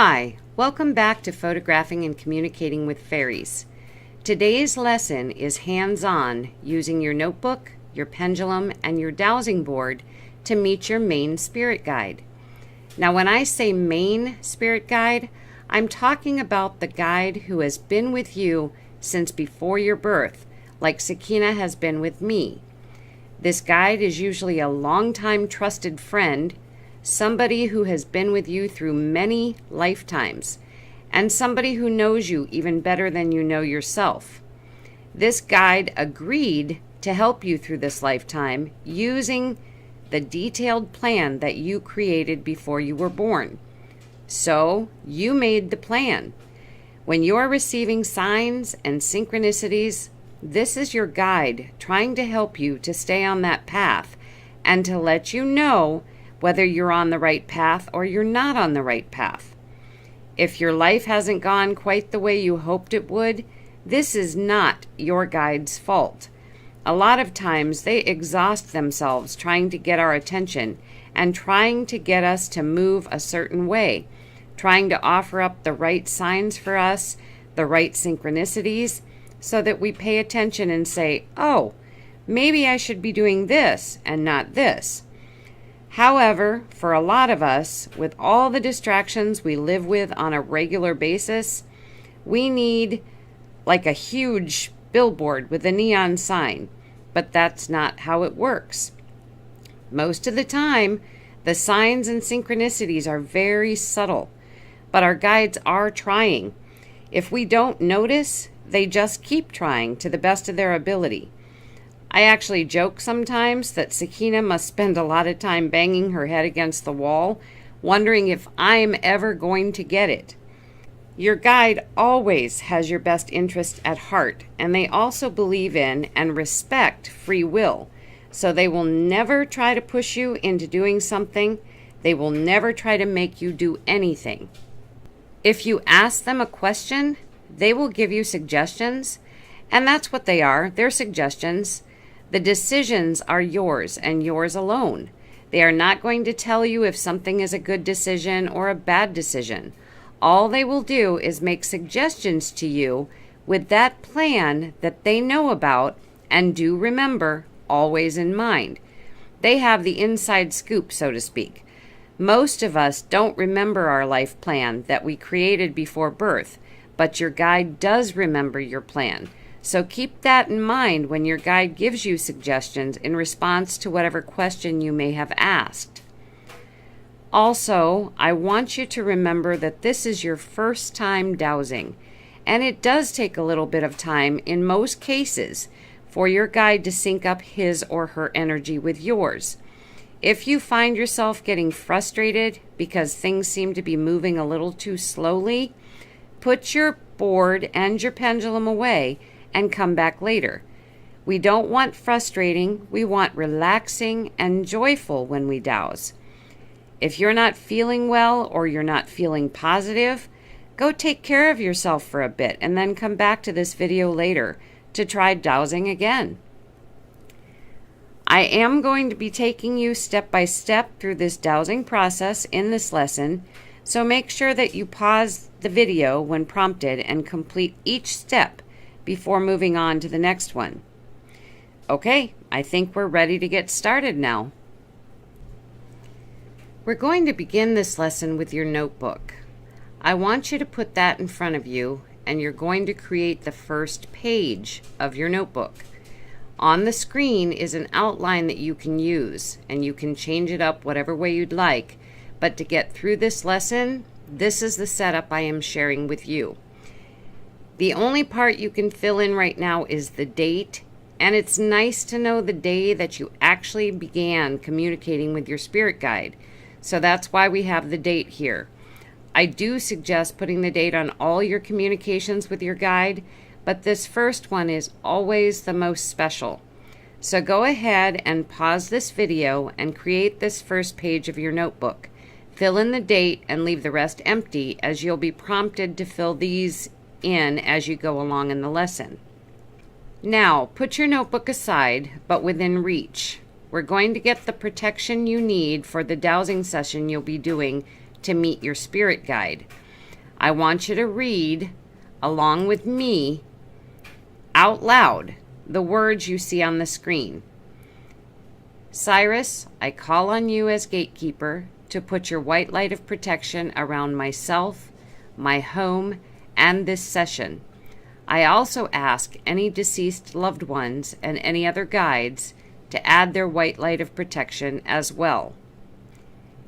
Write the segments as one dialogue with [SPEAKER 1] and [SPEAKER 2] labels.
[SPEAKER 1] Hi, welcome back to Photographing and Communicating with Fairies. Today's lesson is hands-on, using your notebook, your pendulum, and your dowsing board to meet your main spirit guide. Now, when I say main spirit guide, I'm talking about the guide who has been with you since before your birth, like Sakina has been with me. This guide is usually a longtime trusted friend, somebody who has been with you through many lifetimes, and somebody who knows you even better than you know yourself. This guide agreed to help you through this lifetime using the detailed plan that you created before you were born. So you made the plan. When you are receiving signs and synchronicities, this is your guide trying to help you to stay on that path and to let you know whether you're on the right path or you're not on the right path. If your life hasn't gone quite the way you hoped it would, this is not your guide's fault. A lot of times they exhaust themselves trying to get our attention and trying to get us to move a certain way, trying to offer up the right signs for us, the right synchronicities, so that we pay attention and say, oh, maybe I should be doing this and not this. However, for a lot of us, with all the distractions we live with on a regular basis, we need like a huge billboard with a neon sign, but that's not how it works. Most of the time, the signs and synchronicities are very subtle, but our guides are trying. If we don't notice, they just keep trying to the best of their ability. I actually joke sometimes that Sakina must spend a lot of time banging her head against the wall, wondering if I'm ever going to get it. Your guide always has your best interest at heart, and they also believe in and respect free will. So they will never try to push you into doing something. They will never try to make you do anything. If you ask them a question, they will give you suggestions, and that's what they are. They're suggestions. The decisions are yours and yours alone. They are not going to tell you if something is a good decision or a bad decision. All they will do is make suggestions to you with that plan that they know about, and do remember, always in mind. They have the inside scoop, so to speak. Most of us don't remember our life plan that we created before birth, but your guide does remember your plan. So keep that in mind when your guide gives you suggestions in response to whatever question you may have asked. Also, I want you to remember that this is your first time dowsing, and it does take a little bit of time in most cases for your guide to sync up his or her energy with yours. If you find yourself getting frustrated because things seem to be moving a little too slowly, put your board and your pendulum away and come back later. We don't want frustrating, we want relaxing and joyful when we douse. If you're not feeling well or you're not feeling positive, go take care of yourself for a bit and then come back to this video later to try dowsing again. I am going to be taking you step by step through this dowsing process in this lesson, so make sure that you pause the video when prompted and complete each step before moving on to the next one. Okay, I think we're ready to get started now. We're going to begin this lesson with your notebook. I want you to put that in front of you, and you're going to create the first page of your notebook. On the screen is an outline that you can use, and you can change it up whatever way you'd like, but to get through this lesson, this is the setup I am sharing with you. The only part you can fill in right now is the date, and it's nice to know the day that you actually began communicating with your spirit guide. So that's why we have the date here. I do suggest putting the date on all your communications with your guide, but this first one is always the most special. So go ahead and pause this video and create this first page of your notebook. Fill in the date and leave the rest empty, as you'll be prompted to fill these in as you go along in the lesson. Now, put your notebook aside, but within reach. We're going to get the protection you need for the dowsing session you'll be doing to meet your spirit guide. I want you to read, along with me, out loud, the words you see on the screen. Cyrus, I call on you as gatekeeper to put your white light of protection around myself, my home, and this session. I also ask any deceased loved ones and any other guides to add their white light of protection as well.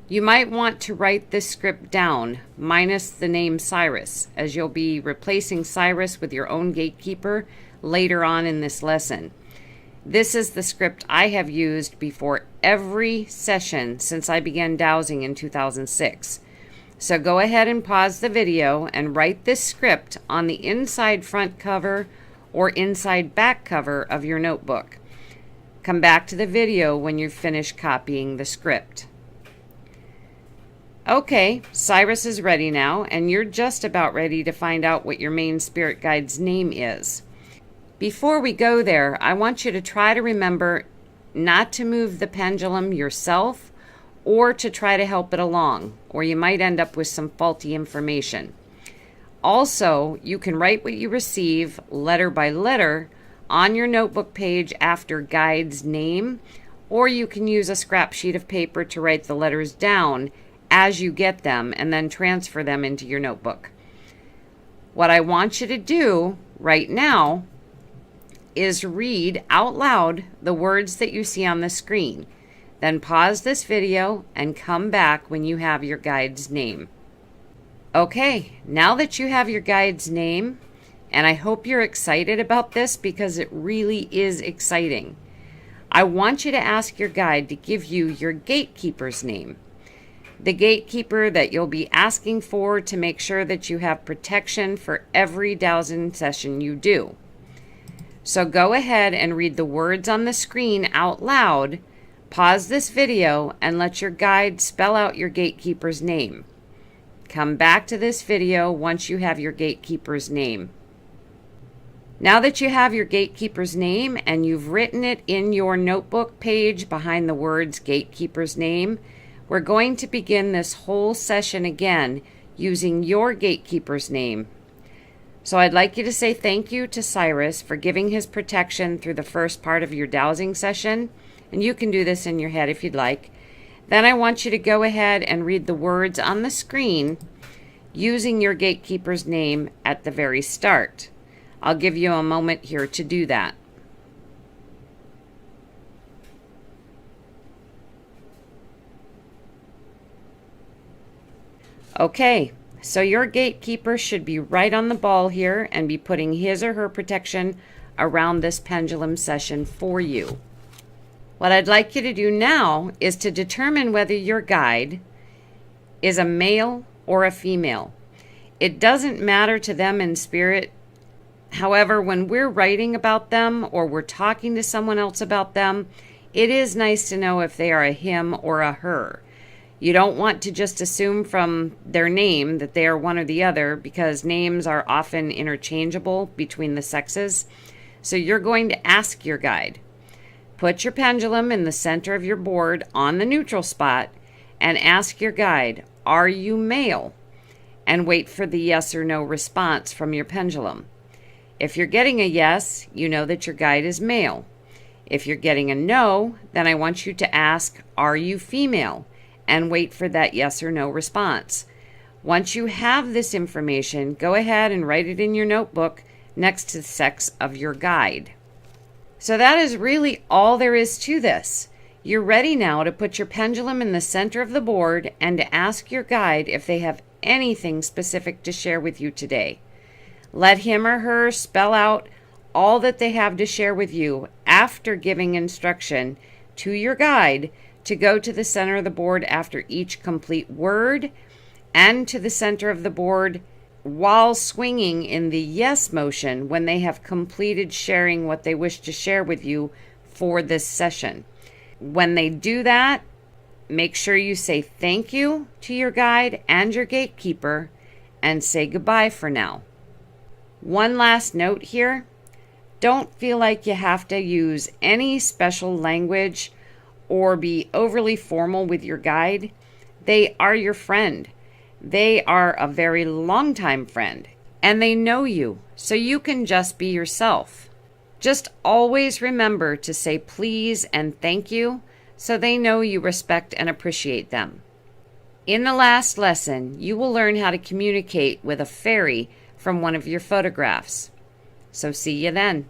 [SPEAKER 1] You might want to write this script down, minus the name Cyrus, as you'll be replacing Cyrus with your own gatekeeper later on in this lesson. This is the script I have used before every session since I began dowsing in 2006. So go ahead and pause the video and write this script on the inside front cover or inside back cover of your notebook. Come back to the video when you've finished copying the script. Okay, Cyrus is ready now, and you're just about ready to find out what your main spirit guide's name is. Before we go there, I want you to try to remember not to move the pendulum yourself or to try to help it along, or you might end up with some faulty information. Also, you can write what you receive letter by letter on your notebook page after guide's name, or you can use a scrap sheet of paper to write the letters down as you get them and then transfer them into your notebook. What I want you to do right now is read out loud the words that you see on the screen. Then pause this video and come back when you have your guide's name. Okay, now that you have your guide's name, and I hope you're excited about this because it really is exciting, I want you to ask your guide to give you your gatekeeper's name. The gatekeeper that you'll be asking for to make sure that you have protection for every dowsing session you do. So go ahead and read the words on the screen out loud. Pause this video and let your guide spell out your gatekeeper's name. Come back to this video once you have your gatekeeper's name. Now that you have your gatekeeper's name and you've written it in your notebook page behind the words gatekeeper's name, we're going to begin this whole session again using your gatekeeper's name. So I'd like you to say thank you to Cyrus for giving his protection through the first part of your dowsing session. And you can do this in your head if you'd like. Then I want you to go ahead and read the words on the screen using your gatekeeper's name at the very start. I'll give you a moment here to do that. Okay, so your gatekeeper should be right on the ball here and be putting his or her protection around this pendulum session for you. What I'd like you to do now is to determine whether your guide is a male or a female. It doesn't matter to them in spirit. However, when we're writing about them or we're talking to someone else about them, it is nice to know if they are a him or a her. You don't want to just assume from their name that they are one or the other because names are often interchangeable between the sexes. So you're going to ask your guide. Put your pendulum in the center of your board on the neutral spot and ask your guide, are you male? And wait for the yes or no response from your pendulum. If you're getting a yes, you know that your guide is male. If you're getting a no, then I want you to ask, are you female? And wait for that yes or no response. Once you have this information, go ahead and write it in your notebook next to the sex of your guide. So that is really all there is to this. You're ready now to put your pendulum in the center of the board and to ask your guide if they have anything specific to share with you today. Let him or her spell out all that they have to share with you after giving instruction to your guide to go to the center of the board after each complete word and to the center of the board while swinging in the yes motion when they have completed sharing what they wish to share with you for this session. When they do that, make sure you say thank you to your guide and your gatekeeper and say goodbye for now. One last note here. Don't feel like you have to use any special language or be overly formal with your guide. They are your friend. They are a very long-time friend, and they know you, so you can just be yourself. Just always remember to say please and thank you so they know you respect and appreciate them. In the last lesson, you will learn how to communicate with a fairy from one of your photographs. So see you then.